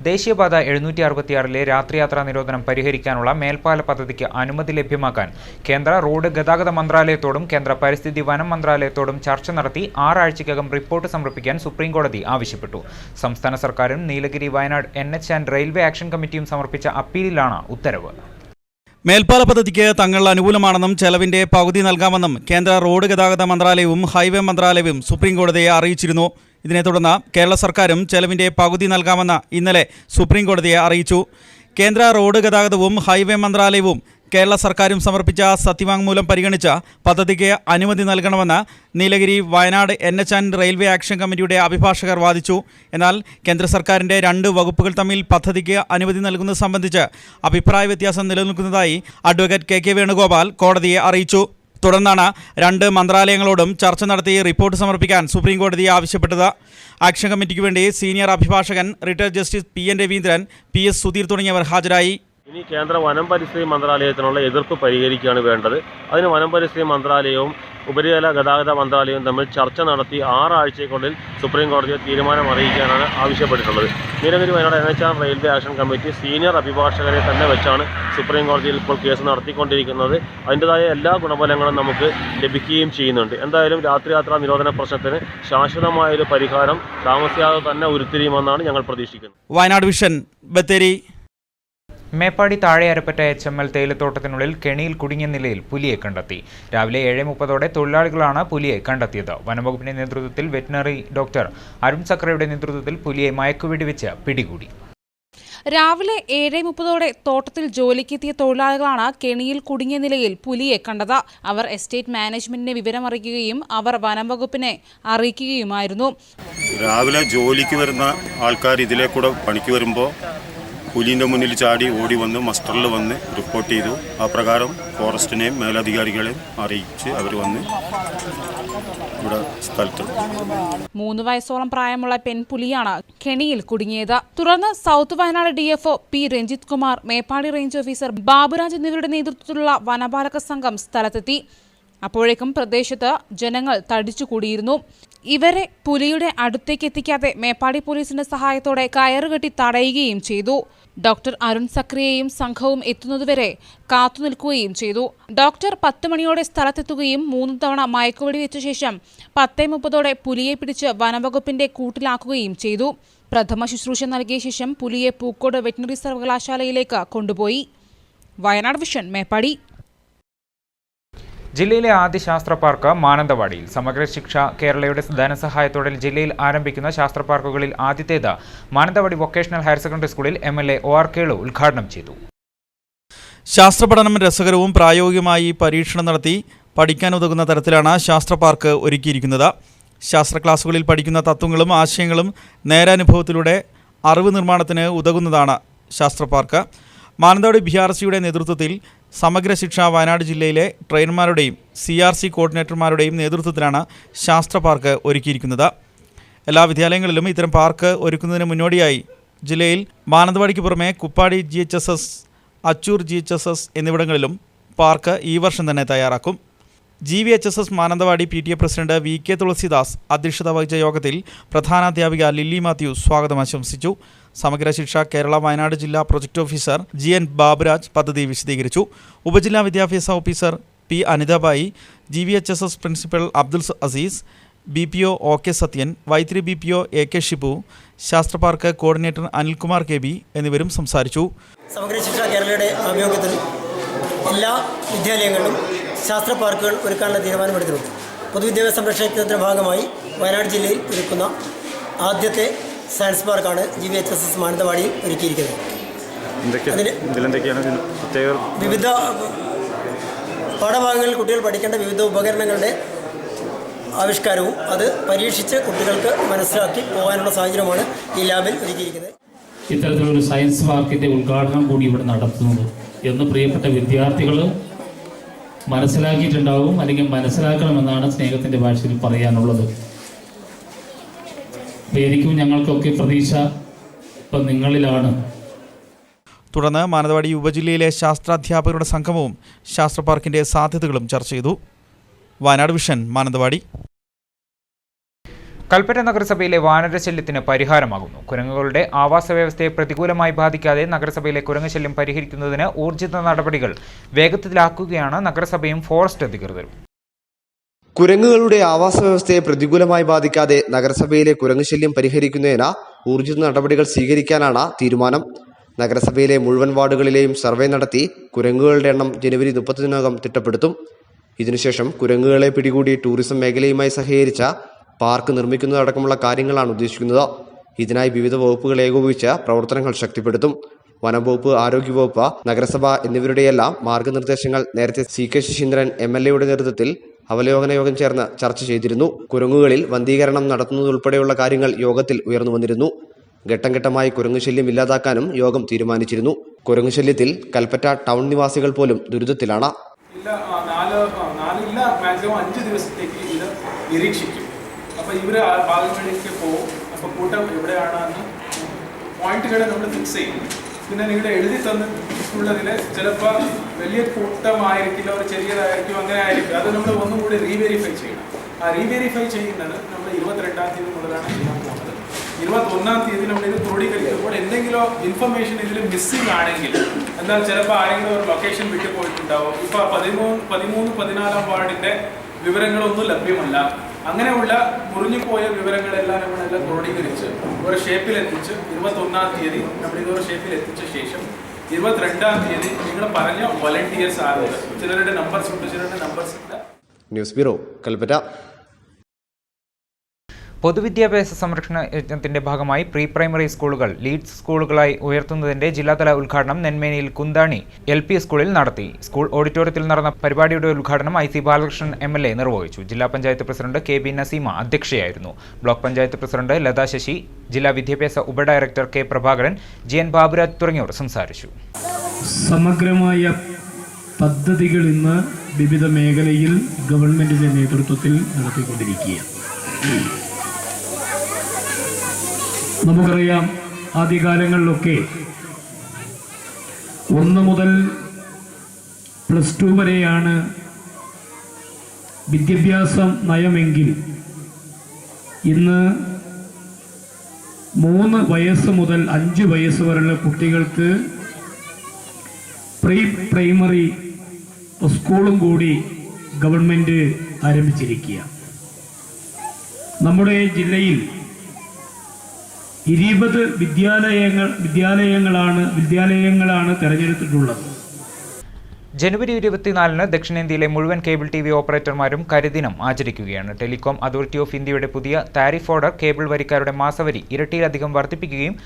ദേശീയപാത 766 രാത്രിയാത്രാ നിരോധനം പരിഹരിക്കാനുള്ള മേൽപ്പാല പദ്ധതിക്ക് അനുമതി ലഭ്യമാക്കാൻ കേന്ദ്ര റോഡ് ഗതാഗത മന്ത്രാലയത്തോടും കേന്ദ്ര പരിസ്ഥിതി വനം മന്ത്രാലയത്തോടും ചർച്ച നടത്തി 6 ആഴ്ചയ്ക്കകം റിപ്പോർട്ട് സമർപ്പിക്കാൻ സുപ്രീംകോടതി ആവശ്യപ്പെട്ടു. സംസ്ഥാന സർക്കാരും Nilgiri Wayanad NH and railway action കമ്മിറ്റിയും സമർപ്പിച്ച അപ്പീലിലാണ് ഉത്തരവ്. മേൽപ്പാല പദ്ധതിക്ക് തങ്ങൾ അനുകൂലമാണെന്നും ചെലവിന്റെ പകുതി നൽകാമെന്നും കേന്ദ്ര റോഡ് ഗതാഗത മന്ത്രാലയവും ഹൈവേ മന്ത്രാലയവും സുപ്രീംകോടതിയെ അറിയിച്ചിരുന്നു. ഇതിനെ തുടർന്ന് കേരള സർക്കാരും ചെലവിന്റെ പകുതി നൽകാമെന്ന് ഇന്നലെ സുപ്രീംകോടതിയെ അറിയിച്ചു. കേന്ദ്ര റോഡ് ഗതാഗതവും ഹൈവേ മന്ത്രാലയവും കേരള സർക്കാരും സമർപ്പിച്ച സത്യവാങ്മൂലം പരിഗണിച്ച് പദ്ധതിക്ക് അനുമതി നൽകണമെന്ന് Nilgiri Wayanad NH and railway action കമ്മിറ്റിയുടെ അഭിഭാഷകർ വാദിച്ചു. എന്നാൽ കേന്ദ്ര സർക്കാരിൻ്റെ 2 വകുപ്പുകൾ തമ്മിൽ പദ്ധതിക്ക് അനുമതി നൽകുന്നത് സംബന്ധിച്ച് അഭിപ്രായ വ്യത്യാസം നിലനിൽക്കുന്നതായി അഡ്വക്കേറ്റ് KK വേണുഗോപാൽ കോടതിയെ അറിയിച്ചു. തുടർന്നാണ് 2 മന്ത്രാലയങ്ങളോടും ചർച്ച നടത്തി റിപ്പോർട്ട് സമർപ്പിക്കാൻ സുപ്രീംകോടതി ആവശ്യപ്പെട്ടത്. ആക്ഷൻ കമ്മിറ്റിക്ക് വേണ്ടി സീനിയർ അഭിഭാഷകൻ retired justice PN Raveendran, PS Sudheer തുടങ്ങിയവർ ഹാജരായി. ഇനി കേന്ദ്ര വനം പരിസ്ഥിതി മന്ത്രാലയത്തിനുള്ള എതിർപ്പ് പരിഹരിക്കുകയാണ് വേണ്ടത്. അതിന് വനം പരിസ്ഥിതി മന്ത്രാലയവും ഉപരിതല ഗതാഗത മന്ത്രാലയവും തമ്മിൽ ചർച്ച നടത്തി 6 ആഴ്ചയ്ക്കുള്ളിൽ സുപ്രീം കോടതിയെ തീരുമാനം അറിയിക്കാനാണ് ആവശ്യപ്പെട്ടിട്ടുള്ളത്. Nilgiri Wayanad NH and railway action committee senior അഭിഭാഷകരെ തന്നെ വെച്ചാണ് സുപ്രീം കോടതിയിൽ ഇപ്പോൾ കേസ് നടത്തിക്കൊണ്ടിരിക്കുന്നത്. അതിൻ്റെതായ എല്ലാ ഗുണഫലങ്ങളും നമുക്ക് ലഭിക്കുകയും ചെയ്യുന്നുണ്ട്. എന്തായാലും രാത്രിയാത്രാ നിരോധന പ്രശ്നത്തിന് ശാശ്വതമായൊരു പരിഹാരം താമസിയാതെ തന്നെ ഉരുത്തിരിയുമെന്നാണ് ഞങ്ങൾ പ്രതീക്ഷിക്കുന്നത്. വയനാട് വിഷൻ, ബത്തേരി. മേപ്പാടി താഴെ അരപ്പറ്റ HML തേയിലത്തോട്ടത്തിനുള്ളിൽ കെണിയിൽ കുടുങ്ങിയ നിലയിൽ പുലിയെ കണ്ടെത്തി. രാവിലെ 7:30 പുലികളാണ് പുലിയെ കണ്ടെത്തിയത്. വനംവകുപ്പിന്റെ നേതൃത്വത്തിൽ വെറ്റിനറി ഡോക്ടർ അരുൺ സക്രയുടെ നേതൃത്വത്തിൽ പുലിയെ മയക്കുവെടിവെച്ച് പിടികൂടി. രാവിലെ 7:30 തോട്ടത്തിൽ ജോലിക്കെത്തിയ തൊഴിലാളികളാണ് കെണിയിൽ കുടുങ്ങിയ നിലയിൽ പുലിയെ കണ്ടത്. അവർ എസ്റ്റേറ്റ് മാനേജ്മെന്റിനെ വിവരമറിയിക്കുകയും അവർ വനംവകുപ്പിനെ അറിയിക്കുകയുമായിരുന്നു. രാവിലെ ജോലിക്ക് വരുന്ന ആൾക്കാർ ഇതിലേക്കൂടെ പണിക്ക് വരുമ്പോൾ പുലിൻ്റെ മുന്നിൽ ചാടി ഓടി വന്ന് മസ്റ്ററിൽ വന്ന് റിപ്പോർട്ട് ചെയ്തു. ആ പ്രകാരം ഫോറസ്റ്റിനെയും മേലധികാരികളെയും അറിയിച്ച് അവർ വന്ന് ഇവിടെ സ്ഥലത്ത് 3 വയസ്സോളം പ്രായമുള്ള പെൺപുലിയാണ് കെണിയിൽ കുടുങ്ങിയത്. തുടർന്ന് south Wayanad DFO P Ranjith Kumar, Meppadi range officer Baburaj എന്നിവരുടെ നേതൃത്വത്തിലുള്ള വനപാലക സംഘം സ്ഥലത്തെത്തി. അപ്പോഴേക്കും പ്രദേശത്ത് ജനങ്ങൾ തടിച്ചുകൂടിയിരുന്നു. ഇവരെ പുലിയുടെ അടുത്തേക്ക് എത്തിക്കാതെ മേപ്പാടി പോലീസിന്റെ സഹായത്തോടെ കയറുകെട്ടി തടയുകയും ചെയ്തു. ഡോക്ടർ അരുൺ സക്രിയയും സംഘവും എത്തുന്നതുവരെ കാത്തുനിൽക്കുകയും ചെയ്തു. ഡോക്ടർ 10 മണിയോടെ സ്ഥലത്തെത്തുകയും 3 തവണ മയക്കുവെടി വെച്ച ശേഷം 10:30 പുലിയെ പിടിച്ച് വനംവകുപ്പിന്റെ കൂട്ടിലാക്കുകയും ചെയ്തു. പ്രഥമ ശുശ്രൂഷ നൽകിയ ശേഷം പുലിയെ പൂക്കോട് വെറ്റിനറി സർവകലാശാലയിലേക്ക് കൊണ്ടുപോയി. വയനാട് വിഷൻ, മേപ്പാടി. ജില്ലയിലെ ആദ്യ ശാസ്ത്ര പാർക്ക് മാനന്തവാടിയിൽ. സമഗ്ര ശിക്ഷ കേരളയുടെ ധനസഹായത്തോടെ ജില്ലയിൽ ആരംഭിക്കുന്ന ശാസ്ത്ര പാർക്കുകളിൽ ആദ്യത്തേത് മാനന്തവാടി വൊക്കേഷണൽ ഹയർ സെക്കൻഡറി സ്കൂളിൽ MLA OR കേളു ഉദ്ഘാടനം ചെയ്തു. ശാസ്ത്രപഠനം രസകരവും പ്രായോഗികമായി പരീക്ഷണം നടത്തി പഠിക്കാനുതകുന്ന തരത്തിലാണ് ശാസ്ത്ര പാർക്ക് ഒരുക്കിയിരിക്കുന്നത്. ശാസ്ത്ര ക്ലാസുകളിൽ പഠിക്കുന്ന തത്വങ്ങളും ആശയങ്ങളും നേരാനുഭവത്തിലൂടെ അറിവ് നിർമ്മാണത്തിന് ഉതകുന്നതാണ് ശാസ്ത്ര പാർക്ക്. മാനന്തവാടി BRCയുടെ നേതൃത്വത്തിൽ സമഗ്ര ശിക്ഷ വയനാട് ജില്ലയിലെ ട്രെയിനർമാരുടെയും CRC കോർഡിനേറ്റർമാരുടെയും നേതൃത്വത്തിലാണ് ശാസ്ത്ര പാർക്ക് ഒരുക്കിയിരിക്കുന്നത്. എല്ലാ വിദ്യാലയങ്ങളിലും ഇത്തരം പാർക്ക് ഒരുക്കുന്നതിന് മുന്നോടിയായി ജില്ലയിൽ മാനന്തവാടിക്ക് പുറമെ കുപ്പാടി GHSS, അച്ചൂർ GHSS എന്നിവിടങ്ങളിലും പാർക്ക് ഈ വർഷം തന്നെ തയ്യാറാക്കും. GVHSS Mananthavady PTA president VK Tulsidas അധ്യക്ഷത വഹിച്ച യോഗത്തിൽ പ്രധാനാധ്യാപിക ലില്ലി മാത്യു സ്വാഗതം ആശംസിച്ചു. സമഗ്ര ശിക്ഷ കേരള വയനാട് ജില്ലാ പ്രൊജക്ട് ഓഫീസർ GN ബാബുരാജ് പദ്ധതി വിശദീകരിച്ചു. ഉപജില്ലാ വിദ്യാഭ്യാസ officer P Anithabai, GVHSS principal Abdul Azeez, BPO OK Sathyan, Vythiri BPO AK Shibu, ശാസ്ത്ര പാർക്ക് കോർഡിനേറ്റർ അനിൽകുമാർ KB എന്നിവരും സംസാരിച്ചു. സമഗ്ര ശിക്ഷ കേരളയുടെ ആഭിമുഖ്യത്തിൽ എല്ലാ വിദ്യാലയങ്ങളിലും ശാസ്ത്ര പാർക്കുകൾ ഒരുക്കാനുള്ള തീരുമാനമെടുത്തിട്ടുണ്ട്. പൊതുവിദ്യാഭ്യാസ സംരക്ഷണത്തിൻ്റെ ഭാഗമായി വയനാട് ജില്ലയിൽ ഒരുക്കുന്ന ആദ്യത്തെ സയൻസ് പാർക്കാണ് GVHSS മാനന്തവാടിയിൽ ഒരുക്കിയിരിക്കുന്നത്. വിവിധ പാഠഭാഗങ്ങളിൽ കുട്ടികൾ പഠിക്കേണ്ട വിവിധ ഉപകരണങ്ങളുടെ ആവിഷ്കാരവും അത് പരീക്ഷിച്ച് കുട്ടികൾക്ക് മനസ്സിലാക്കി പോകാനുള്ള സാഹചര്യമാണ് ഈ ലാബിൽ ഒരുക്കിയിരിക്കുന്നത്. ഇത്തരത്തിലൊരു സയൻസ് പാർക്കിൻ്റെ ഉദ്ഘാടനം കൂടി ഇവിടെ നടത്തുന്നത് എന്ന് പ്രിയപ്പെട്ട വിദ്യാർത്ഥികൾ മനസ്സിലാക്കിയിട്ടുണ്ടാവും, അല്ലെങ്കിൽ മനസ്സിലാക്കണമെന്നാണ് സ്നേഹത്തിൻ്റെ ഭാഷയിൽ പറയാനുള്ളത്. എനിക്കും ഞങ്ങൾക്കൊക്കെ പ്രതീക്ഷ ഇപ്പം നിങ്ങളിലാണ്. തുടർന്ന് മാനന്തവാടി ഉപജില്ലയിലെ ശാസ്ത്രാധ്യാപകരുടെ സംഗമവും ശാസ്ത്ര പാർക്കിൻ്റെ സാധ്യതകളും ചർച്ച ചെയ്തു. വയനാട് വിഷൻ, മാനന്തവാടി. കൽപ്പറ്റ നഗരസഭയിലെ വാനരശല്യത്തിന് പരിഹാരമാകുന്നു. കുരങ്ങുകളുടെ ആവാസ വ്യവസ്ഥയെ പ്രതികൂലമായി ബാധിക്കാതെ നഗരസഭയിലെ കുരങ്ങുശല്യം പരിഹരിക്കുന്നതിന് ഊർജിത നടപടികൾ വേഗത്തിലാക്കുകയാണ് നഗരസഭയും ഫോറസ്റ്റ് അധികൃതരും. കുരങ്ങുകളുടെ ആവാസ വ്യവസ്ഥയെ പ്രതികൂലമായി ബാധിക്കാതെ നഗരസഭയിലെ കുരങ്ങുശല്യം പരിഹരിക്കുന്നതിന് ഊർജിത നടപടികൾ സ്വീകരിക്കാനാണ് തീരുമാനം. നഗരസഭയിലെ മുഴുവൻ വാർഡുകളിലെയും സർവേ നടത്തി കുരങ്ങുകളുടെ എണ്ണം ജനുവരി 30-നകം തിട്ടപ്പെടുത്തും. ഇതിനുശേഷം കുരങ്ങുകളെ പിടികൂടി ടൂറിസം മേഖലയുമായി സഹകരിച്ച പാർക്ക് നിർമ്മിക്കുന്നതടക്കമുള്ള കാര്യങ്ങളാണ് ഉദ്ദേശിക്കുന്നത്. ഇതിനായി വിവിധ വകുപ്പുകൾ ഏകോപിപ്പിച്ച് പ്രവർത്തനങ്ങൾ ശക്തിപ്പെടുത്തും. വനം വകുപ്പ്, ആരോഗ്യവകുപ്പ്, നഗരസഭ എന്നിവരുടെയെല്ലാം മാർഗനിർദ്ദേശങ്ങൾ നേരത്തെ CK ശശീന്ദ്രൻ MLA-യുടെ നേതൃത്വത്തിൽ അവലോകന യോഗം ചേർന്ന് ചർച്ച ചെയ്തിരുന്നു. കുരങ്ങുകളിൽ വന്ധീകരണം നടത്തുന്നതുൾപ്പെടെയുള്ള കാര്യങ്ങൾ യോഗത്തിൽ ഉയർന്നു വന്നിരുന്നു. ഘട്ടം ഘട്ടമായി കുരങ്ങുശല്യം ഇല്ലാതാക്കാനും യോഗം തീരുമാനിച്ചിരുന്നു. കുരങ്ങുശല്യത്തിൽ കൽപ്പറ്റ ടൗൺ നിവാസികൾ പോലും ദുരിതത്തിലാണ്. മാക്സിമം 5 ദിവസത്തേക്ക് ഇത് നിരീക്ഷിക്കും. അപ്പോൾ ഇവർ ആ ഭാഗങ്ങളിലേക്ക് പോകും. അപ്പോൾ കൂട്ടം എവിടെയാണെന്ന് പോയിന്റുകൾ നമ്മൾ ഫിക്സ് ചെയ്യും. പിന്നെ നിങ്ങളുടെ എഴുതി തന്നിട്ടുള്ളതിൽ ചിലപ്പോൾ വലിയ കൂട്ടമായിരിക്കില്ല, ഒരു ചെറിയതായിരിക്കും, അങ്ങനെ ആയിരിക്കും. അത് നമ്മൾ ഒന്നും കൂടി റീവെരിഫൈ ചെയ്യണം. ആ റീവെരിഫൈ ചെയ്യുന്നത് നമ്മൾ 22-ാം തീയതി മുതലാണ് ചെയ്യാൻ പോകുന്നത്. 21-ാം തീയതി നമ്മളിത് ക്രോഡീകരിക്കുമ്പോൾ എന്തെങ്കിലും ഇൻഫർമേഷൻ ഇതിൽ മിസ്സിംഗ് ആണെങ്കിൽ, എന്നാൽ ചിലപ്പോൾ ആരെങ്കിലും ഒരു ലൊക്കേഷൻ വിട്ടു പോയിട്ടുണ്ടാവും. ഇപ്പോൾ 13-14 വാർഡിൻ്റെ വിവരങ്ങളൊന്നും ലഭ്യമല്ല. അങ്ങനെയുള്ള മുറിഞ്ഞുപോയ വിവരങ്ങളെല്ലാം നമ്മളെല്ലാം ക്രോഡീകരിച്ച് ഒരു ഷേപ്പിലെത്തിച്ച് 21-ാം തീയതി നമ്മളിതൊരു ഷേപ്പിലെത്തിച്ച ശേഷം 22-ാം തീയതി നിങ്ങൾ പറഞ്ഞ വോളണ്ടിയേഴ്സ് ആകുക. ചിലരുടെ നമ്പർസ് ഉണ്ട്, ചിലരുടെ നമ്പർസ് ഇല്ല. News bureau, Kalpetta. പൊതുവിദ്യാഭ്യാസ സംരക്ഷണ യജ്ഞത്തിന്റെ ഭാഗമായി പ്രീ പ്രൈമറി സ്കൂളുകൾ ലീഡ്സ് സ്കൂളുകളായി ഉയർത്തുന്നതിന്റെ ജില്ലാതല ഉദ്ഘാടനം നെന്മേനിയിൽ കുന്താണി LP സ്കൂളിൽ നടത്തി. സ്കൂൾ ഓഡിറ്റോറിയത്തിൽ നടന്ന പരിപാടിയുടെ ഉദ്ഘാടനം IC ബാലകൃഷ്ണൻ MLA നിർവഹിച്ചു. ജില്ലാ പഞ്ചായത്ത് പ്രസിഡന്റ് KB നസീമ അധ്യക്ഷയായിരുന്നു. ബ്ലോക്ക് പഞ്ചായത്ത് പ്രസിഡന്റ് ലതാ ശശി, ജില്ലാ വിദ്യാഭ്യാസ ഉപഡയറക്ടർ K പ്രഭാകരൻ, GN ബാബുരാജ് തുടങ്ങിയവർ സംസാരിച്ചു. സമഗ്രമായ പദ്ധതികൾ ഇന്ന് വിവിധ മേഖലയിൽ ഗവൺമെന്റിന്റെ നേതൃത്വത്തിൽ നടത്തിക്കൊണ്ടിരിക്കുകയാണ്. നമുക്കറിയാം, ആദ്യകാലങ്ങളിലൊക്കെ 1 മുതൽ +2 വരെയാണ് വിദ്യാഭ്യാസം നയമെങ്കിൽ ഇന്ന് 3 വയസ്സ് മുതൽ 5 വയസ്സ് വരെയുള്ള കുട്ടികൾക്ക് പ്രീ പ്രൈമറി സ്കൂളും കൂടി ഗവൺമെൻറ് ആരംഭിച്ചിരിക്കുക. നമ്മുടെ ജില്ലയിൽ 20 വിദ്യാലയങ്ങളാണ് തെരഞ്ഞെടുത്തിട്ടുള്ളത്. ജനുവരി 24-ന് ദക്ഷിണേന്ത്യയിലെ മുഴുവൻ കേബിൾ TV ഓപ്പറേറ്റർമാരും കരിദിനം ആചരിക്കുകയാണ്. ടെലികോം അതോറിറ്റി ഓഫ് ഇന്ത്യയുടെ പുതിയ താരിഫ് ഓർഡർ കേബിൾ വരിക്കാരുടെ മാസവരി ഇരട്ടിയിലധികം വർദ്ധിപ്പിക്കുകയും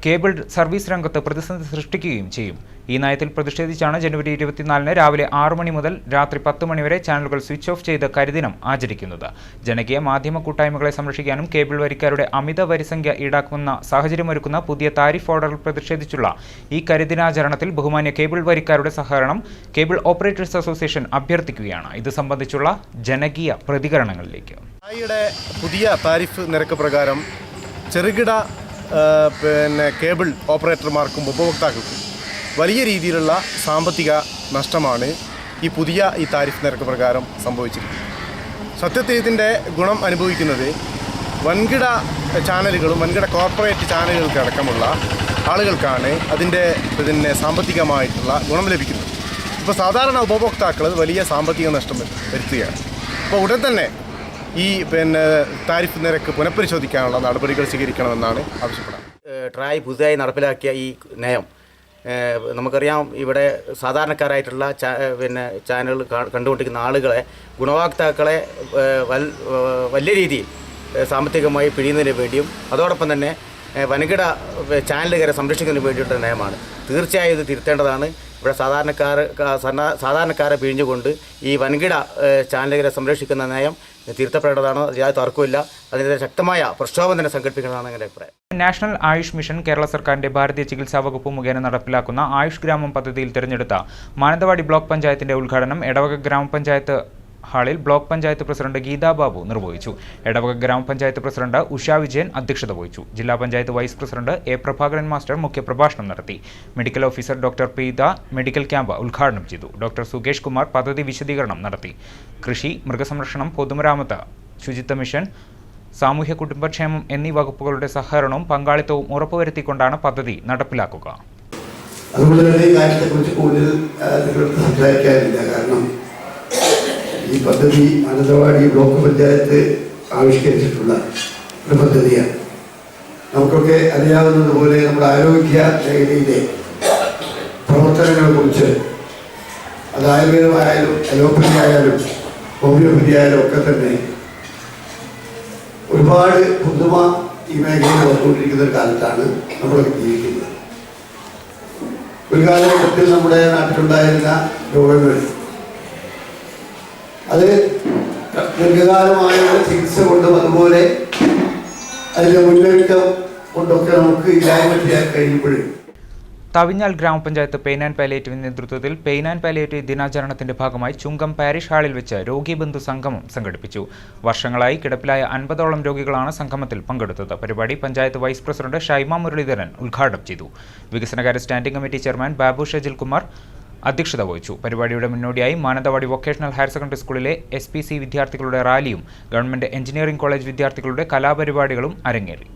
കേബിൾ സർവീസ് രംഗത്ത് പ്രതിസന്ധി സൃഷ്ടിക്കുകയും ചെയ്യും. ഈ നയത്തിൽ പ്രതിഷേധിച്ചാണ് ജനുവരി 24-ന് രാവിലെ 6 മണി മുതൽ രാത്രി 10 മണി വരെ ചാനലുകൾ സ്വിച്ച് ഓഫ് ചെയ്ത് കരിദിനം ആചരിക്കുന്നത്. ജനകീയ മാധ്യമ കൂട്ടായ്മകളെ സംരക്ഷിക്കാനും കേബിൾ വരിക്കാരുടെ അമിത വരിസംഖ്യ ഈടാക്കുന്ന സാഹചര്യമൊരുക്കുന്ന പുതിയ താരിഫ് ഓർഡറിൽ പ്രതിഷേധിച്ചുള്ള ഈ കരിദിനാചരണത്തിൽ ബഹുമാന്യ കേബിൾ വരിക്കാരുടെ സഹകരണം കേബിൾ ഓപ്പറേറ്റേഴ്സ് അസോസിയേഷൻ അഭ്യർത്ഥിക്കുകയാണ്. ഇത് സംബന്ധിച്ചുള്ള ജനകീയ പ്രതികരണങ്ങളിലേക്ക്. പുതിയ താരിഫ് നിരക്ക് പ്രകാരം ചെറുകിട കേബിൾ ഓപ്പറേറ്റർമാർക്കും ഉപഭോക്താക്കൾക്കും വലിയ രീതിയിലുള്ള സാമ്പത്തിക നഷ്ടമാണ് ഈ താരിഫ് നിരക്ക് പ്രകാരം സംഭവിച്ചിരിക്കുന്നത്. സത്യത്തിൽ ഇതിൻ്റെ ഗുണം അനുഭവിക്കുന്നത് വൻകിട ചാനലുകളും വൻകിട കോർപ്പറേറ്റ് ചാനലുകൾക്കടക്കമുള്ള ആളുകൾക്കാണ് അതിൻ്റെ സാമ്പത്തികമായിട്ടുള്ള ഗുണം ലഭിക്കുന്നത്. ഇപ്പോൾ സാധാരണ ഉപഭോക്താക്കൾ വലിയ സാമ്പത്തിക നഷ്ടം വരുത്തുകയാണ്. അപ്പോൾ ഉടൻ തന്നെ ഈ താരിഫ് നിരക്ക് പുനഃപരിശോധിക്കാനുള്ള നടപടികൾ സ്വീകരിക്കണമെന്നാണ് ആവശ്യപ്പെടുന്നത്. ട്രായ് പുതുതായി നടപ്പിലാക്കിയ ഈ നയം നമുക്കറിയാം, ഇവിടെ സാധാരണക്കാരായിട്ടുള്ള ചാനലുകൾ കണ്ടുകൊണ്ടിരിക്കുന്ന ആളുകളെ, ഗുണഭോക്താക്കളെ വലിയ രീതിയിൽ സാമ്പത്തികമായി പിഴിയുന്നതിന് വേണ്ടിയും അതോടൊപ്പം തന്നെ വൻകിട ചാനലുകാരെ സംരക്ഷിക്കുന്നതിന് വേണ്ടിയിട്ടുള്ള നയമാണ്. തീർച്ചയായും ഇത് തിരുത്തേണ്ടതാണ്. ഇവിടെ സാധാരണക്കാരെ പിഴിഞ്ഞുകൊണ്ട് ഈ വൻകിട ചാനലുകാരെ സംരക്ഷിക്കുന്ന നയം തിരുത്തപ്പെടേണ്ടതാണ്. യാതൊരു തർക്കമില്ല. അതിനെതിരെ ശക്തമായ പ്രക്ഷോഭം തന്നെ സംഘടിപ്പിക്കണമെന്നാണ് എൻ്റെ അഭിപ്രായം. നാഷണൽ ആയുഷ് മിഷൻ കേരള സർക്കാരിന്റെ ഭാരതീയ ചികിത്സാ വകുപ്പ് മുഖേന നടപ്പിലാക്കുന്ന ആയുഷ് ഗ്രാമം പദ്ധതിയിൽ തിരഞ്ഞെടുത്ത മാനന്തവാടി ബ്ലോക്ക് പഞ്ചായത്തിന്റെ ഉദ്ഘാടനം എടവക ഗ്രാമപഞ്ചായത്ത് ഹാളിൽ ബ്ലോക്ക് പഞ്ചായത്ത് പ്രസിഡന്റ് ഗീതാ ബാബു നിർവഹിച്ചു. എടവക ഗ്രാമപഞ്ചായത്ത് പ്രസിഡന്റ് ഉഷ വിജയൻ അധ്യക്ഷത വഹിച്ചു. ജില്ലാ panchayat vice president A Prabhakaran master മുഖ്യപ്രഭാഷണം നടത്തി. Medical officer doctor Preetha medical camp ഉദ്ഘാടനം ചെയ്തു. ഡോക്ടർ സുകേഷ് കുമാർ പദ്ധതി വിശദീകരണം നടത്തി. കൃഷി, മൃഗസംരക്ഷണം, പൊതുമരാമത്ത്, ശുചിത്വ മിഷൻ, സാമൂഹ്യ കുടുംബക്ഷേമം എന്നീ വകുപ്പുകളുടെ സഹകരണവും പങ്കാളിത്തവും ഉറപ്പുവരുത്തിക്കൊണ്ടാണ് പദ്ധതി നടപ്പിലാക്കുക. അതുകൊണ്ട് തന്നെ ഈ കാര്യത്തെക്കുറിച്ച് കൂടുതൽ നിങ്ങൾക്ക് സംസാരിക്കാനില്ല. കാരണം ഈ പദ്ധതി മാനന്തവാടി ബ്ലോക്ക് പഞ്ചായത്ത് ആവിഷ്കരിച്ചിട്ടുള്ള ഒരു പദ്ധതിയാണ്. നമുക്കൊക്കെ അറിയാവുന്നതുപോലെ നമ്മുടെ ആരോഗ്യ മേഖലയിലെ പ്രവർത്തനങ്ങളെക്കുറിച്ച് അത് ആയുർവേദമായാലും അലോപ്പതി ആയാലും ഹോമിയോപ്പതി ആയാലും ഒക്കെ തന്നെ ഒരുപാട് പുതുമ ഈ മേഖലയിൽ വന്നുകൊണ്ടിരിക്കുന്ന ഒരു കാലത്താണ് നമ്മളൊക്കെ ജീവിക്കുന്നത്. ഒരു കാലഘട്ടത്തിൽ നമ്മുടെ നാട്ടിലുണ്ടായിരുന്ന രോഗങ്ങൾ അത് ദീർഘകാലമായ ചികിത്സ കൊണ്ടും അതുപോലെ അതിൻ്റെ മുന്നേറ്റം കൊണ്ടൊക്കെ നമുക്ക് ഇല്ലായ്മ ചെയ്യാൻ കഴിയുമ്പോഴും തവിഞ്ഞാൽ ഗ്രാമപഞ്ചായത്ത് പെയിൻ ആൻഡ് പാലിയേറ്റീവ് നേതൃത്വത്തിൽ പെയിൻ ആൻഡ് പാലിയേറ്റീവ് ദിനാചരണത്തിന്റെ ഭാഗമായി ചുങ്കം പാരിഷ് ഹാളിൽ വെച്ച് രോഗീബന്ധു സംഗമം സംഘടിപ്പിച്ചു. വർഷങ്ങളായി കിടപ്പിലായ 50ഓളം രോഗികളാണ് സംഗമത്തിൽ പങ്കെടുത്തത്. പരിപാടി പഞ്ചായത്ത് വൈസ് പ്രസിഡന്റ് ഷൈമ മുരളീധരൻ ഉദ്ഘാടനം ചെയ്തു. വികസനകാര്യ standing committee chairman Babu Shajil Kumar അധ്യക്ഷത വഹിച്ചു. പരിപാടിയുടെ മുന്നോടിയായി മാനന്തവാടി വൊക്കേഷണൽ ഹയർ സെക്കൻഡറി സ്കൂളിലെ SPC വിദ്യാർത്ഥികളുടെ റാലിയും ഗവൺമെന്റ് എഞ്ചിനീയറിംഗ് കോളേജ് വിദ്യാർത്ഥികളുടെ കലാപരിപാടികളും അരങ്ങേറി.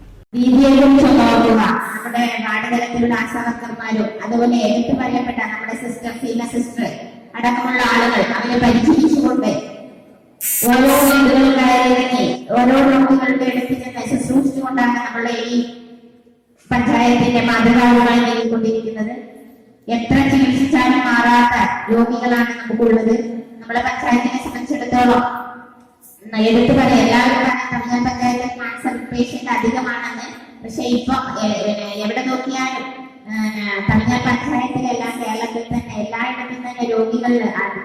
നമ്മുടെ നാടുതലത്തിലുള്ള ആശാവർക്കർമാരും അതുപോലെ എടുത്തു പറയപ്പെട്ട നമ്മുടെ സിസ്റ്റർ സിസ്റ്റർ അടക്കമുള്ള ആളുകൾ അവരെ പരിചരിച്ചുകൊണ്ട് ഓരോ വീടുകളിൽ കയറി ഓരോ രോഗികളുടെ അടുത്ത് നിന്ന് ശുശ്രൂഷിച്ചുകൊണ്ടാണ് നമ്മുടെ ഈ പഞ്ചായത്തിന്റെ മാതൃകാവുമായി നൽകിക്കൊണ്ടിരിക്കുന്നത്. എത്ര ചികിത്സിച്ചാലും മാറാത്ത രോഗികളാണ് നമുക്കുള്ളത്. നമ്മുടെ പഞ്ചായത്തിനെ സംബന്ധിച്ചിടത്തോളം എടുത്തു പറയാം, എല്ലാവരും തമിഴ്നാട് പഞ്ചായത്തിൽ ക്യാൻസർ പേഷ്യന്റ് അധികമാണെന്ന്. പക്ഷെ ഇപ്പൊ എവിടെ നോക്കിയാലും തമിഴ്നാട് പഞ്ചായത്തിലല്ല കേരളത്തിൽ തന്നെ എല്ലായിടത്തും തന്നെ രോഗികൾ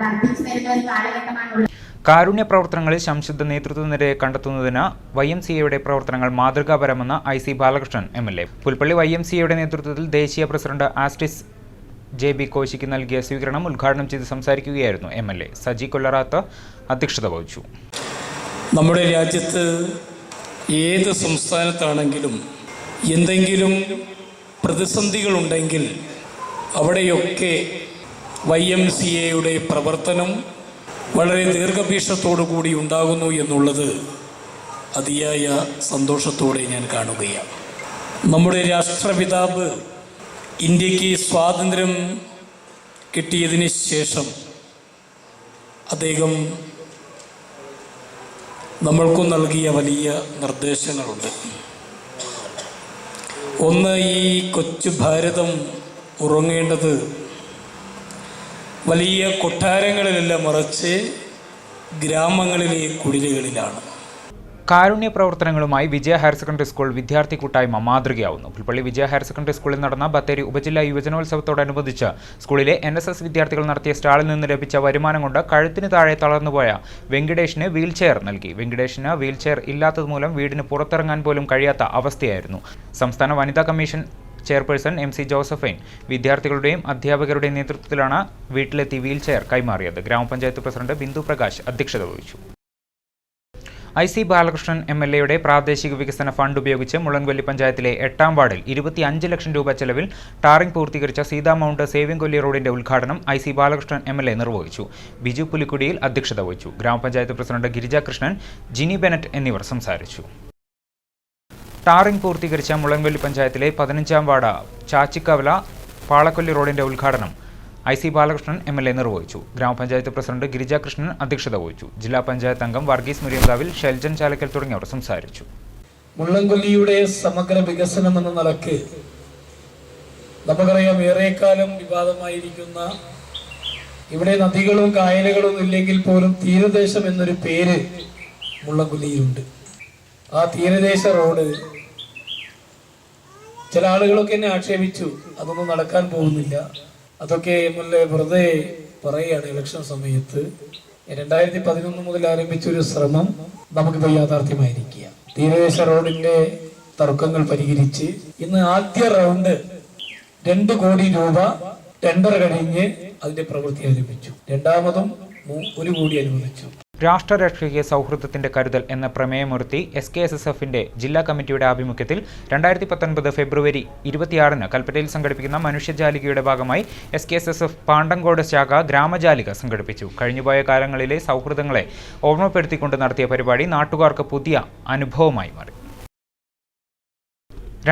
വർദ്ധിച്ചു വരുന്ന ഒരു കാലഘട്ടമാണുള്ളത്. കാരുണ്യ പ്രവർത്തനങ്ങളിൽ സംശുദ്ധ നേതൃത്വനിരയെ കണ്ടെത്തുന്നതിന് YMCAയുടെ പ്രവർത്തനങ്ങൾ മാതൃകാപരമെന്ന് IC ബാലകൃഷ്ണൻ MLA. പുൽപ്പള്ളി YMCAയുടെ നേതൃത്വത്തിൽ ദേശീയ പ്രസിഡന്റ് ആസ്റ്റിസ് JB കോശിക്ക് നൽകിയ സ്വീകരണം ഉദ്ഘാടനം ചെയ്ത് സംസാരിക്കുകയായിരുന്നു MLA. സജി കൊല്ലറാത്ത് അധ്യക്ഷത വഹിച്ചു. നമ്മുടെ രാജ്യത്ത് ഏത് സംസ്ഥാനത്താണെങ്കിലും എന്തെങ്കിലും പ്രതിസന്ധികളുണ്ടെങ്കിൽ അവിടെയൊക്കെ YMCAയുടെ പ്രവർത്തനം വളരെ ദീർഘവീക്ഷണത്തോടു കൂടി ഉണ്ടാകുന്നു എന്നുള്ളത് അതിയായ സന്തോഷത്തോടെ ഞാൻ കാണുകയാണ്. നമ്മുടെ രാഷ്ട്രപിതാവ് ഇന്ത്യക്ക് സ്വാതന്ത്ര്യം കിട്ടിയതിന് ശേഷം അദ്ദേഹം നമ്മൾക്കും നൽകിയ വലിയ നിർദ്ദേശങ്ങളുണ്ട്. ഒന്ന്, ഈ കൊച്ചു ഭാരതം ഉറങ്ങേണ്ടത് വലിയ കൊട്ടാരങ്ങളിലല്ല, മറിച്ച് ഗ്രാമങ്ങളിലെ കുടിലുകളിലാണ്. കാരുണ്യ പ്രവർത്തനങ്ങളുമായി വിജയ ഹയർ സെക്കൻഡറി സ്കൂൾ വിദ്യാർത്ഥി കൂട്ടായ്മ മാതൃകയാവുന്നു. പുൽപ്പള്ളി വിജയ ഹയർ സെക്കൻഡറി സ്കൂളിൽ നടന്ന ബത്തേരി ഉപജില്ലാ യുവജനോത്സവത്തോടനുബന്ധിച്ച് സ്കൂളിലെ NSS വിദ്യാർത്ഥികൾ നടത്തിയ സ്റ്റാളിൽ നിന്ന് ലഭിച്ച വരുമാനം കൊണ്ട് കഴുത്തിന് താഴെ തളർന്നുപോയ വെങ്കിടേഷിന് വീൽചെയർ നൽകി. വെങ്കിടേഷിന് വീൽചെയർ ഇല്ലാത്തതുമൂലം വീടിന് പുറത്തിറങ്ങാൻ പോലും കഴിയാത്ത അവസ്ഥയായിരുന്നു. സംസ്ഥാന വനിതാ കമ്മീഷൻ ചെയർപേഴ്സൺ MC ജോസഫൈൻ വിദ്യാർത്ഥികളുടെയും അധ്യാപകരുടെയും നേതൃത്വത്തിലാണ് വീട്ടിലെത്തി വീൽചെയർ കൈമാറിയത്. ഗ്രാമപഞ്ചായത്ത് പ്രസിഡന്റ് ബിന്ദു പ്രകാശ് അധ്യക്ഷത വഹിച്ചു. IC ബാലകൃഷ്ണൻ MLAയുടെ പ്രാദേശിക വികസന ഫണ്ട് ഉപയോഗിച്ച് മുളൻകൊല്ലി പഞ്ചായത്തിലെ 8ാം വാർഡിൽ 25 ലക്ഷം രൂപ ചെലവിൽ ടാറിംഗ് പൂർത്തീകരിച്ച സീതാ മൗണ്ട് സേവിംഗ് കൊല്ലി റോഡിന്റെ ഉദ്ഘാടനം IC ബാലകൃഷ്ണൻ MLA നിർവഹിച്ചു. ബിജു പുലിക്കുടിയിൽ അധ്യക്ഷത വഹിച്ചു. ഗ്രാമപഞ്ചായത്ത് പ്രസിഡന്റ് ഗിരിജ കൃഷ്ണൻ, ജിനി ബെനറ്റ് എന്നിവർ സംസാരിച്ചു. ടാറിംഗ് പൂർത്തീകരിച്ച മുളൻകൊല്ലി പഞ്ചായത്തിലെ 15ാം വാർഡ് ചാച്ചിക്കവല പാളക്കൊല്ലി റോഡിന്റെ ഉദ്ഘാടനം IC ബാലകൃഷ്ണൻ MLA നിർവഹിച്ചു. ഗ്രാമപഞ്ചായത്ത് പ്രസിഡന്റ് ഗിരിജ കൃഷ്ണൻ അധ്യക്ഷത വഹിച്ചു. ജില്ലാ പഞ്ചായത്ത് അംഗം വർഗീസ് മുരിയങ്കാവിൽ, ഷെൽജൻ ചാലക്കൽ തുടങ്ങിയവർ സംസാരിച്ചു. മുള്ളൻകൊല്ലിയുടെ സമഗ്ര വികസനം എന്ന നിലക്ക് നമുക്കറിയാം, ഏറെക്കാലം വിവാദമായിരിക്കുന്ന ഇവിടെ നദികളും കായലുകളും ഇല്ലെങ്കിൽ പോലും തീരദേശം എന്നൊരു പേര് മുള്ളൻകൊല്ലിയിലുണ്ട്. ആ തീരദേശ റോഡ് ചില ആളുകളൊക്കെ എന്നെ ആക്ഷേപിച്ചു, അതൊന്നും നടക്കാൻ പോകുന്നില്ല, അതൊക്കെ MLA വെറുതെ പറയുകയാണ്. ഇലക്ഷൻ സമയത്ത് 2011 മുതൽ ആരംഭിച്ചൊരു ശ്രമം നമുക്കിപ്പോൾ യാഥാർത്ഥ്യമായിരിക്കുക. തീരദേശ റോഡിന്റെ തർക്കങ്ങൾ പരിഹരിച്ച് ഇന്ന് ആദ്യ റൗണ്ട് 2 കോടി രൂപ ടെൻഡർ കഴിഞ്ഞ് അതിന്റെ പ്രവൃത്തി ആരംഭിച്ചു. രണ്ടാമതും 1 കോടി അനുവദിച്ചു. രാഷ്ട്രരക്ഷയ്ക്ക് സൗഹൃദത്തിന്റെ കരുതൽ എന്ന പ്രമേയമുയർത്തി SKSSFന്റെ ജില്ലാ കമ്മിറ്റിയുടെ ആഭിമുഖ്യത്തിൽ 2019 ഫെബ്രുവരി 26-ന് കൽപ്പറ്റയിൽ സംഘടിപ്പിക്കുന്ന മനുഷ്യജാലികയുടെ ഭാഗമായി SKSSF പാണ്ടങ്കോട് ശാഖ ഗ്രാമജാലിക സംഘടിപ്പിച്ചു. കഴിഞ്ഞുപോയ കാലങ്ങളിലെ സൗഹൃദങ്ങളെ ഓർമ്മപ്പെടുത്തിക്കൊണ്ട് നടത്തിയ പരിപാടി നാട്ടുകാർക്ക് പുതിയ അനുഭവമായി മാറി.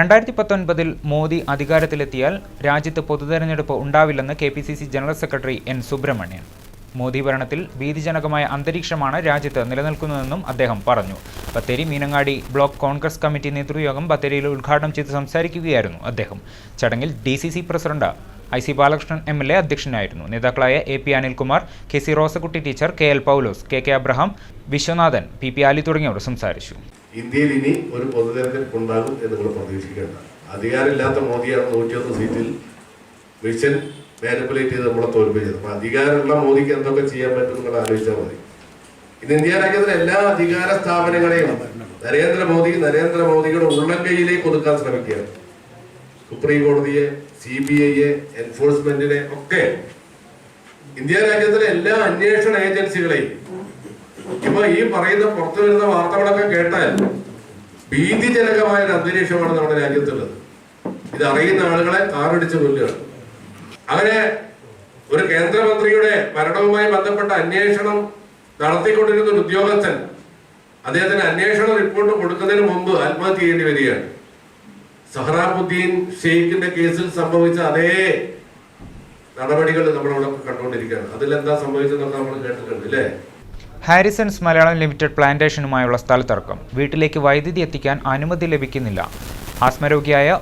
2019 മോദി അധികാരത്തിലെത്തിയാൽ രാജ്യത്ത് പൊതുതെരഞ്ഞെടുപ്പ് ഉണ്ടാവില്ലെന്ന് KPCC general secretary N. Subramanian. Modi ഭരണത്തിൽ ഭീതിജനകമായ അന്തരീക്ഷമാണ് രാജ്യത്ത് നിലനിൽക്കുന്നതെന്നും അദ്ദേഹം പറഞ്ഞു. ബത്തേരി മീനങ്ങാടി ബ്ലോക്ക് കോൺഗ്രസ് കമ്മിറ്റി നേതൃയോഗം ബത്തേരിയിൽ ഉദ്ഘാടനം ചെയ്ത് സംസാരിക്കുകയായിരുന്നു അദ്ദേഹം. ചടങ്ങിൽ DCC president IC Balakrishnan MLA അധ്യക്ഷനായിരുന്നു. നേതാക്കളായ AP Anilkumar, KC Rosakutty teacher, KL Paulose, KK Abraham, Viswanathan, PP Ali തുടങ്ങിയവർ സംസാരിച്ചു. ഇന്ത്യയിൽ ഇനി ഒരു പൊതുതെരഞ്ഞെടുപ്പ് ഉണ്ടാകും എന്ന് നിങ്ങൾ പ്രതീക്ഷിക്കേണ്ട. അധികാരമില്ലാത്ത മോദിയാണ് 101 സീറ്റിൽ മിഷൻ മാനിപ്പുലേറ്റ് ചെയ്ത് നമ്മളെ തോൽപ്പിച്ചത്. അപ്പൊ അധികാരമുള്ള മോദിക്ക് എന്തൊക്കെ ചെയ്യാൻ പറ്റും നിങ്ങൾ ആലോചിച്ചാൽ മതി. ഇത് ഇന്ത്യ രാജ്യത്തിലെ എല്ലാ അധികാര സ്ഥാപനങ്ങളെയും നരേന്ദ്രമോദിയുടെ ഉള്ളംകൈയിലേക്ക് ഒതുക്കാൻ ശ്രമിക്കുകയാണ്. സുപ്രീം കോടതിയെ, CBIയെ, എൻഫോഴ്സ്മെന്റിനെ ഒക്കെ, ഇന്ത്യ രാജ്യത്തിലെ എല്ലാ അന്വേഷണ ഏജൻസികളെയും. ഇപ്പൊ ഈ പറയുന്ന പുറത്തു വരുന്ന വാർത്തകളൊക്കെ കേട്ടാൽ ഭീതിജനകമായ ഒരു അന്തരീക്ഷമാണ് നമ്മുടെ രാജ്യത്തുള്ളത്. ഇത് അറിയുന്ന ആളുകളെ കാറിടിച്ച് കൊല്ലുകയാണ്. അങ്ങനെ ഒരു കേന്ദ്രമന്ത്രിയുടെ മരണവുമായി ബന്ധപ്പെട്ട അന്വേഷണം നടത്തിക്കൊണ്ടിരുന്ന ഒരു ഉദ്യോഗസ്ഥൻ അദ്ദേഹത്തിന് അന്വേഷണ റിപ്പോർട്ട് കൊടുക്കുന്നതിന് മുമ്പ് ആത്മഹത്യ ചെയ്യേണ്ടി വരികയാണ്. സഹ്റാബുദ്ദീൻ ഷെയ്ഖിന്റെ കേസിൽ സംഭവിച്ച അതേ നടപടികൾ നമ്മളിവിടെ കണ്ടുകൊണ്ടിരിക്കുകയാണ്. അതിലെന്താ സംഭവിച്ചതെന്നൊക്കെ നമ്മൾ കേട്ടിട്ടുണ്ട് അല്ലേ? ഹാരിസൺസ് മലയാളം ലിമിറ്റഡ് പ്ലാന്റേഷനുമായുള്ള സ്ഥലത്തർക്കം. വീട്ടിലേക്ക് വൈദ്യുതി എത്തിക്കാൻ അനുമതി ലഭിക്കുന്നില്ല. ആസ്മരോഗിയായ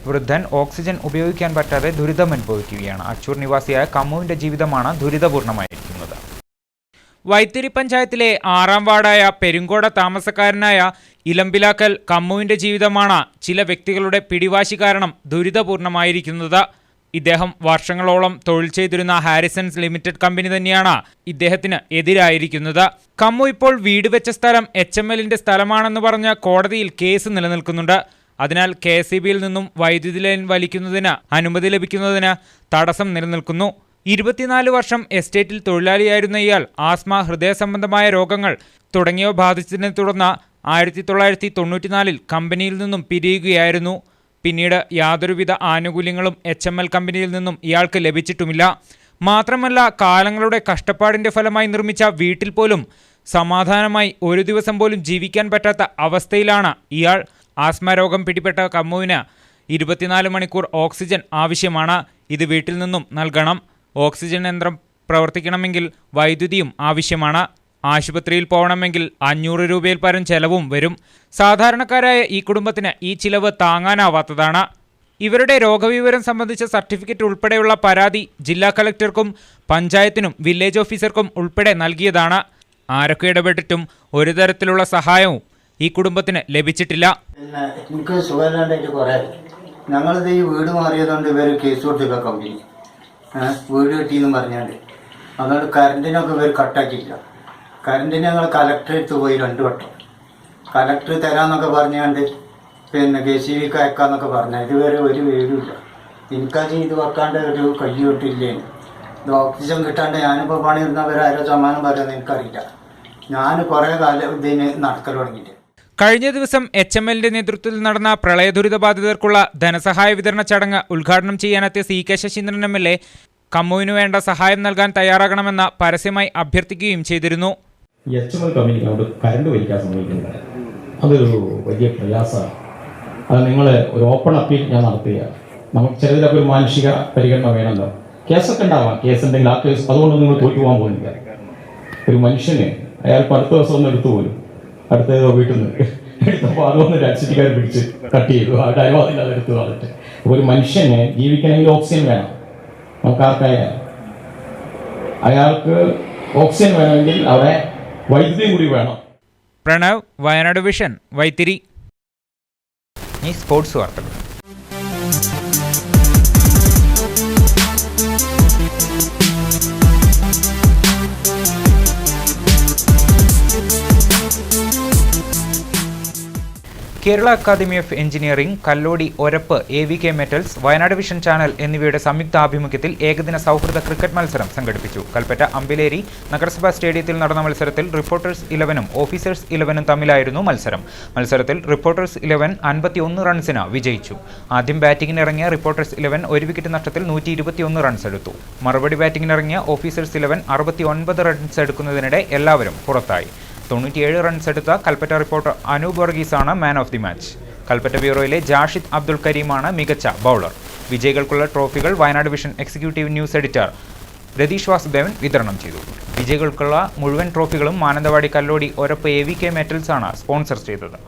വൃദ്ധൻ ഓക്സിജൻ ഉപയോഗിക്കാൻ പറ്റാതെ ദുരിതമനുഭവിക്കുകയാണ്. അച്ചൂർ നിവാസിയായ കമ്മുവിന്റെ ജീവിതമാണ് ദുരിതപൂർണമായിരിക്കുന്നത്. വൈത്തിരി പഞ്ചായത്തിലെ 6-ാം വാർഡായ പെരുങ്കോട താമസക്കാരനായ ഇലമ്പിലാക്കൽ കമ്മുവിന്റെ ജീവിതമാണ് ചില വ്യക്തികളുടെ പിടിവാശി കാരണം ദുരിതപൂർണമായിരിക്കുന്നത്. ഇദ്ദേഹം വർഷങ്ങളോളം തൊഴിൽ ചെയ്തിരുന്ന ഹാരിസൺസ് ലിമിറ്റഡ് കമ്പനി തന്നെയാണ് ഇദ്ദേഹത്തിന് എതിരായിരിക്കുന്നത്. കമ്മു ഇപ്പോൾ വീട് വെച്ച സ്ഥലം HMLന്റെ സ്ഥലമാണെന്ന് പറഞ്ഞ് കോടതിയിൽ കേസ് നിലനിൽക്കുന്നുണ്ട്. അതിനാൽ KSEBയിൽ നിന്നും വൈദ്യുതി ലൈൻ വലിക്കുന്നതിന് അനുമതി ലഭിക്കുന്നതിന് തടസ്സം നിലനിൽക്കുന്നു. 24 വർഷം എസ്റ്റേറ്റിൽ തൊഴിലാളിയായിരുന്ന ഇയാൾ ആസ്മ, ഹൃദയ സംബന്ധമായ രോഗങ്ങൾ തുടങ്ങിയവ ബാധിച്ചതിനെ തുടർന്ന് 1994-ൽ കമ്പനിയിൽ നിന്നും പിരിയുകയായിരുന്നു. പിന്നീട് യാതൊരുവിധ ആനുകൂല്യങ്ങളും HML കമ്പനിയിൽ നിന്നും ഇയാൾക്ക് ലഭിച്ചിട്ടുമില്ല. മാത്രമല്ല, കാലങ്ങളുടെ കഷ്ടപ്പാടിന്റെ ഫലമായി നിർമ്മിച്ച വീട്ടിൽ പോലും സമാധാനമായി ഒരു ദിവസം പോലും ജീവിക്കാൻ പറ്റാത്ത അവസ്ഥയിലാണ് ഇയാൾ. ആസ്മ രോഗം പിടിപെട്ട കമ്മുവിന് 24 മണിക്കൂർ ഓക്സിജൻ ആവശ്യമാണ്. ഇത് വീട്ടിൽ നിന്നും നൽകണം. ഓക്സിജൻ യന്ത്രം പ്രവർത്തിക്കണമെങ്കിൽ വൈദ്യുതിയും ആവശ്യമാണ്. ആശുപത്രിയിൽ പോകണമെങ്കിൽ 500 രൂപയിൽ പരം ചെലവും വരും. സാധാരണക്കാരായ ഈ കുടുംബത്തിന് ഈ ചിലവ് താങ്ങാനാവാത്തതാണ്. ഇവരുടെ രോഗവിവരം സംബന്ധിച്ച സർട്ടിഫിക്കറ്റ് ഉൾപ്പെടെയുള്ള പരാതി ജില്ലാ കളക്ടർക്കും പഞ്ചായത്തിനും വില്ലേജ് ഓഫീസർക്കും ഉൾപ്പെടെ നൽകിയതാണ്. ആരൊക്കെ ഇടപെട്ടിട്ടും ഒരു തരത്തിലുള്ള സഹായവും ഈ കുടുംബത്തിന് ലഭിച്ചിട്ടില്ല. എനിക്ക് സുഖമില്ലാണ്ടായിട്ട് കുറേ ഞങ്ങളിത് ഈ വീട് മാറിയതുകൊണ്ട് ഇവർ കേസ് കൊടുത്തില്ല കമ്പനി, വീട് കിട്ടിയെന്ന് പറഞ്ഞാണ്ട്. അതുകൊണ്ട് കറണ്ടിനൊക്കെ ഇവർ കട്ടാക്കിയില്ല. കറണ്ടിന് ഞങ്ങൾ കലക്ടറെടുത്ത് പോയി 2 വട്ടം. കലക്ടർ തരാമെന്നൊക്കെ പറഞ്ഞാണ്ട് KCBക്ക് അയക്കാന്നൊക്കെ പറഞ്ഞാൽ ഇതുവരെ ഒരു വീടുമില്ല. എനിക്കത് ഇത് വെക്കാണ്ട് ഒരു കൈ തൊട്ടില്ലേന്. ഇത് ഓക്സിജൻ കിട്ടാണ്ട് ഞാനിപ്പോൾ പണിയിരുന്നവരാരോ സമ്മാനം പറയുന്നത് എനിക്കറിയില്ല. ഞാൻ കുറേ കാലം ഇതിന് നടക്കൽ തുടങ്ങിയിട്ട്. കഴിഞ്ഞ ദിവസം HMLന്റെ നേതൃത്വത്തിൽ നടന്ന പ്രളയദുരിതബാധിതർക്കുള്ള ധനസഹായ വിതരണ ചടങ്ങ് ഉദ്ഘാടനം ചെയ്യാനെത്തിയ CK ശശീന്ദ്രൻ MLA കമ്മുവിന് വേണ്ട സഹായം നൽകാൻ തയ്യാറാകണമെന്ന് പരസ്യമായി അഭ്യർത്ഥിക്കുകയും ചെയ്തിരുന്നു. HML കമ്പനിക്ക് അവിടെ കറണ്ട് വലിക്കാൻ സമ്മതിക്കുന്നില്ല. അതൊരു വലിയ പ്രയാസമാണ്. അത് നിങ്ങൾ ഒരു ഓപ്പൺ അപ്പീൽ ഞാൻ നടത്തുകയാണ്. നമുക്ക് ചിലതിലൊക്കെ ഒരു മാനുഷിക പരിഗണന വേണമല്ലോ. കേസൊക്കെ ഉണ്ടാവാം. കേസ് ഉണ്ടെങ്കിൽ ആ കേസ് അതുകൊണ്ട് നിങ്ങൾ തോറ്റു പോകാൻ പോകുന്നില്ല. ഒരു മനുഷ്യന് അയാൾക്ക് അടുത്ത ദിവസം ഒന്ന് എടുത്തു പോലും, അടുത്ത വീട്ടിൽ നിന്ന് എടുത്തപ്പോൾ അതൊന്ന് രാഷ്ട്രീയക്കാരെ പിടിച്ച് കട്ട് ചെയ്തു. ആ ഡയവാദില്ലാതെ എടുത്തു വന്നിട്ട്. അപ്പോൾ ഒരു മനുഷ്യന് ജീവിക്കണമെങ്കിൽ ഓക്സിജൻ വേണം. നമുക്കാർക്കായാലും അയാൾക്ക് ഓക്സിജൻ വേണമെങ്കിൽ അവിടെ വൈദ്യുതി കൂടി വേണം. പ്രണവ്, വയനാട് വിഷൻ, വൈത്തിരി. ഈ സ്പോർട്സ് വാർത്തകൾ. Kerala academy of engineering, Kallody Orappu, AVK metals, Wayanad vision channel എന്നിവയുടെ സംയുക്താഭിമുഖ്യത്തിൽ ഏകദിന സൗഹൃദ ക്രിക്കറ്റ് മത്സരം സംഘടിപ്പിച്ചു. കൽപ്പറ്റ അമ്പിലേരി നഗരസഭാ സ്റ്റേഡിയത്തിൽ നടന്ന മത്സരത്തിൽ റിപ്പോർട്ടേഴ്സ് 11-ഉം ഓഫീസേഴ്സ് 11-ഉം തമ്മിലായിരുന്നു മത്സരം. മത്സരത്തിൽ റിപ്പോർട്ടേഴ്സ് 11 51 റൺസിന് വിജയിച്ചു. ആദ്യം ബാറ്റിംഗിനിറങ്ങിയ റിപ്പോർട്ടേഴ്സ് 11 ഒരു വിക്കറ്റ് നഷ്ടത്തിൽ 121 റൺസ് എടുത്തു. മറുപടി ബാറ്റിംഗിനിറങ്ങിയ ഓഫീസേഴ്സ് 11 69 റൺസ് എടുക്കുന്നതിനിടെ എല്ലാവരും പുറത്തായി. 97 റൺസ് എടുത്ത കൽപ്പറ്റ റിപ്പോർട്ടർ അനൂപ് വർഗീസാണ് man of the match. Kalpetta ബ്യൂറോയിലെ ജാഷിദ് അബ്ദുൾ കരീമാണ് മികച്ച ബൗളർ. വിജയികൾക്കുള്ള ട്രോഫികൾ Wayanad vision executive news editor Ratheesh Vasudevan വിതരണം ചെയ്തു. വിജയികൾക്കുള്ള മുഴുവൻ ട്രോഫികളും മാനന്തവാടി, കല്ലോടി, ഒരപ്പ്, AVK മെറ്റൽസ് ആണ് സ്പോൺസർ ചെയ്തത്.